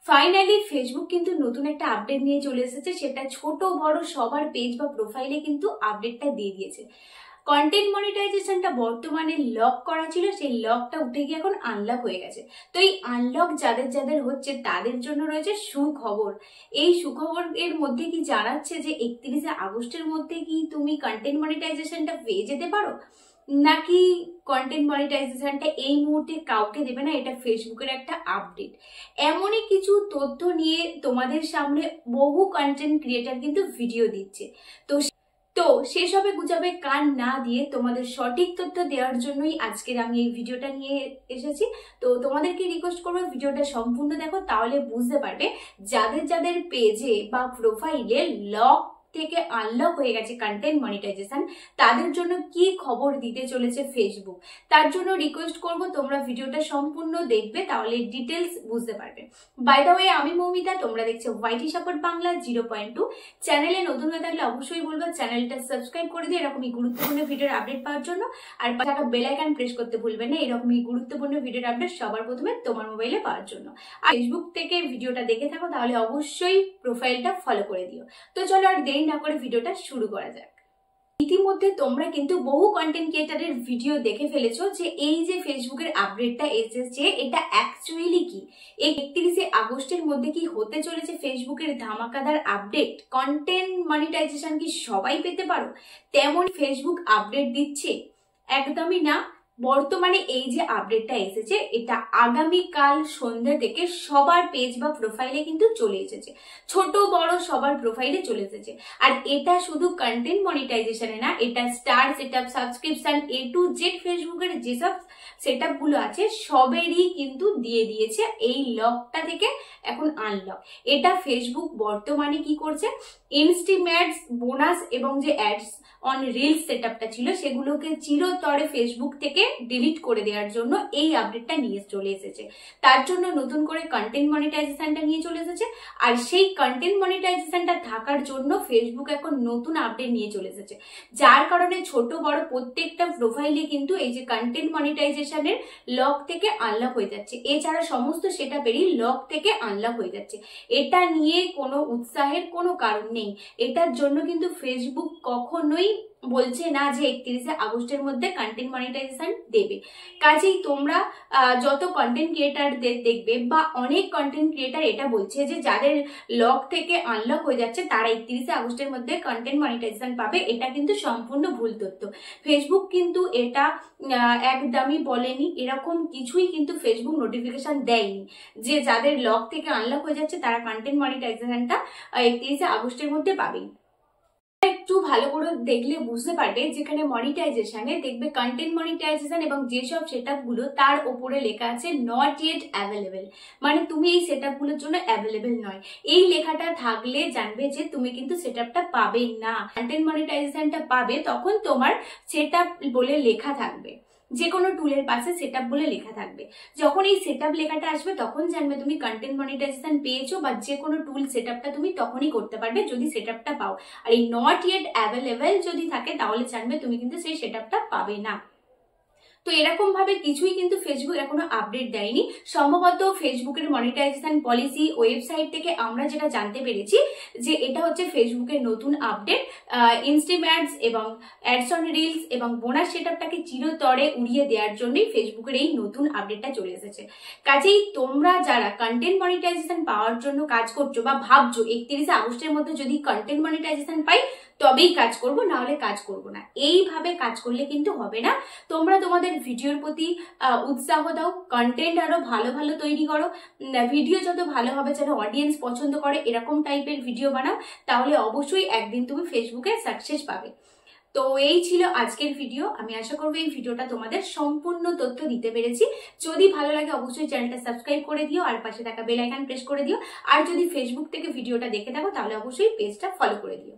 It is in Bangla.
ফাইনালি ফেসবুক কিন্তু নতুন একটা আপডেট নিয়ে চলে এসেছে, সেটা ছোট বড় সবার পেজ বা প্রোফাইলে কিন্তু আপডেটটা দিয়ে দিয়েছে। কন্টেন্ট মনিটাইজেশনটা বর্তমানে লক করা ছিল, সেই লকটা উঠে গিয়ে এখন আনলক হয়ে গেছে। তো এই আনলক যাদের যাদের হচ্ছে তাদের জন্য রয়েছে সুখবর। এই সুখবরের মধ্যে কি জানাচ্ছে যে 31শে আগস্টের মধ্যে কি তুমি কন্টেন্ট মনিটাইজেশনটা পেয়ে যেতে পারো, নাকি কন্টেন্ট মনিটাইজেশনটা এই মুহূর্তে কাউকে দেবে না, এটা ফেসবুকের একটা আপডেট। এমনই কিছু তথ্য নিয়ে তোমাদের সামনে বহু কন্টেন্ট ক্রিয়েটার কিন্তু ভিডিও দিচ্ছে। তো সেসবে গুজবে কান না দিয়ে তোমাদের সঠিক তথ্য দেওয়ার জন্যই আজকের আমি এই ভিডিওটা নিয়ে এসেছি। তো তোমাদেরকে রিকোয়েস্ট করবো ভিডিওটা সম্পূর্ণ দেখো, তাহলে বুঝতে পারবে যাদের যাদের পেজে বা প্রোফাইলে লক থেকে আনলক হয়ে গেছে কন্টেন্ট মনিটাইজেশন, তাদের জন্য কি খবর দিতে চলেছে ফেসবুক। তার জন্য রিকোয়েস্ট করব তোমরা ভিডিওটা সম্পূর্ণ দেখবে, তাহলে ডিটেলস বুঝতে পারবে। বাই দ্য ওয়ে, আমি মৌমিতা, তোমরা দেখছো ওয়াইটি সাপোর্ট বাংলা 0.2। চ্যানেলে নতুন হয়ে থাকলে অবশ্যই বলবো চ্যানেলটা সাবস্ক্রাইব করে দিয়ে এরকমই গুরুত্বপূর্ণ ভিডিওর আপডেট পাওয়ার জন্য। আর থাকা বেল আইকন প্রেস করতে ভুলবেন না এরকমই গুরুত্বপূর্ণ ভিডিওর আপডেট সবার প্রথমে তোমার মোবাইলে পাওয়ার জন্য। আর ফেসবুক থেকে ভিডিওটা দেখে থাকো তাহলে অবশ্যই প্রোফাইলটা ফলো করে দিও। তো চলো আর দেরি না করে ভিডিওটা শুরু করা যাক। ইতিমধ্যে তোমরা কিন্তু বহু কন্টেন্ট ক্রিয়েটারের ভিডিও দেখে ফেলেছো যে এই যে ফেসবুকের আপডেটটা এসেছে এটা অ্যাকচুয়ালি কি, এই 31শে আগস্টের মধ্যে কি হতে চলেছে ফেসবুকের ধামাকাদার আপডেট। কন্টেন্ট মনিটাইজেশন কি সবাই পেতে পারো, তেমন ফেসবুক আপডেট দিচ্ছে? একদমই না। বর্তমানে এই যে আপডেটটা এসেছে এটা আগামীকাল সন্ধ্যা থেকে সবার পেজ বা প্রোফাইলে কিন্তু চলে এসেছে, ছোট বড় সবার প্রোফাইলে চলে এসেছে। আর এটা শুধু কন্টেন্ট মনিটাইজেশনে না, এটা star setup, subscription, A to Z ফেসবুকের যেসব সেটআপ গুলো আছে সবেরই কিন্তু দিয়ে দিয়েছে এই লকটা থেকে এখন আনলক। এটা ফেসবুক বর্তমানে কি করছে, ইনস্টিমেটস, বোনাস এবং যে অ্যাডস অন রিলস সেটআপটা ছিল সেগুলোকে চিরতরে ফেসবুক থেকে ডিলিট করে দেওয়ার জন্য এই আপডেটটা নিয়ে চলে এসেছে। তার জন্য নতুন করে কন্টেন্ট মনিটাইজেশনটা নিয়ে চলে এসেছে। আর সেই কন্টেন্ট মনিটাইজেশনটা থাকার জন্য ফেসবুক এখন নতুন আপডেট নিয়ে চলে এসেছে, যার কারণে ছোট বড় প্রত্যেকটা প্রোফাইলে কিন্তু এই যে কন্টেন্ট মনিটাইজেশনের লক থেকে আনলক হয়ে যাচ্ছে। এছাড়া সমস্ত সেটআপেরই লক থেকে আনলক হয়ে যাচ্ছে। এটা নিয়ে কোনো উৎসাহের কোনো কারণ নেই। এটার জন্য কিন্তু ফেসবুক কখনোই বলছে না যে 31শে আগস্টের মধ্যে কন্টেন্ট মনিটাইজেশন দেবে। কাজেই তোমরা যত কন্টেন্ট ক্রিয়েটারদের দেখবে বা অনেক কন্টেন্ট ক্রিয়েটার এটা বলছে যে যাদের লক থেকে আনলক হয়ে যাচ্ছে তারা 31শে আগস্টের মধ্যে কন্টেন্ট মনিটাইজেশন পাবে, এটা কিন্তু সম্পূর্ণ ভুল তথ্য। ফেসবুক কিন্তু এটা একদমই বলেনি, এরকম কিছুই কিন্তু ফেসবুক নোটিফিকেশন দেয়নি যে যাদের লক থেকে আনলক হয়ে যাচ্ছে তারা কন্টেন্ট মনিটাইজেশনটা 31শে আগস্টের মধ্যে পাবে। একটু ভালো করে দেখলে বুঝতে পারবে, যেখানে মনিটাইজেশনে দেখবে কন্টেন্ট মনিটাইজেশন এবং যেসব সেটআপ গুলো তার উপরে লেখা আছে নট ইয়েট অ্যাভেলেবেল, মানে তুমি এই সেটআপ গুলোর জন্য অ্যাভেলেবেল নয়। এই লেখাটা থাকলে জানবে যে তুমি কিন্তু সেটআপটা পাবে না। কন্টেন্ট মনিটাইজেশনটা পাবে তখন তোমার সেটআপ বলে লেখা থাকবে, যে কোনো টুলের পাশে সেটআপ বলে লেখা থাকবে। যখন এই সেটআপ লেখাটা আসবে তখন জানবে তুমি কন্টেন্ট মনিটাইজেশন পেয়েছো, বা যে কোনো টুল সেটআপটা তুমি তখনই করতে পারবে যদি সেটআপটা পাও। আর এই নট ইয়েট অ্যাভেলেবেল যদি থাকে তাহলে জানবে তুমি কিন্তু সেই সেটআপটা পাবে না। তো এরকম ভাবে কিছুই কিন্তু ফেসবুক এখনো আপডেট দেয়নি। সম্ভবত ফেসবুকের মনিটাইজেশন পলিসি ওয়েবসাইট থেকে আমরা যেটা জানতে পেরেছি যে এটা হচ্ছে ফেসবুকের নতুন আপডেট। ইনস্টিমেটস এবং অ্যাডস অন রিলস এবং বোনাস সেটআপটাকে চিরতরে উড়িয়ে দেওয়ার জন্যই ফেসবুকের এই নতুন আপডেটটা চলে এসেছে। কাজেই তোমরা যারা কন্টেন্ট মনিটাইজেশন পাওয়ার জন্য কাজ করছো বা ভাবছো 31শে আগস্টের মধ্যে যদি কন্টেন্ট মনিটাইজেশন পাই তবেই কাজ করব, না হলে কাজ করব না, এইভাবে কাজ করলে কিন্তু হবে না। তোমরা তোমাদের ভিডিওর প্রতি উৎসাহ দাও, কন্টেন্ট আরো ভালো ভালো তৈরি করো, ভিডিও যত ভালো হবে যেন অডিয়েন্স পছন্দ করে এরকম টাইপের ভিডিও বানাও, তাহলে অবশ্যই একদিন তুমি ফেসবুকে সাকসেস পাবে। তো এই ছিল আজকের ভিডিও। আমি আশা করবো এই ভিডিওটা তোমাদের সম্পূর্ণ তথ্য দিতে পেরেছি। যদি ভালো লাগে অবশ্যই চ্যানেলটা সাবস্ক্রাইব করে দিও আর পাশে থাকা বেল আইকন প্রেস করে দিও। আর যদি ফেসবুক থেকে ভিডিওটা দেখে থাকো তাহলে অবশ্যই পেজটা ফলো করে দিও।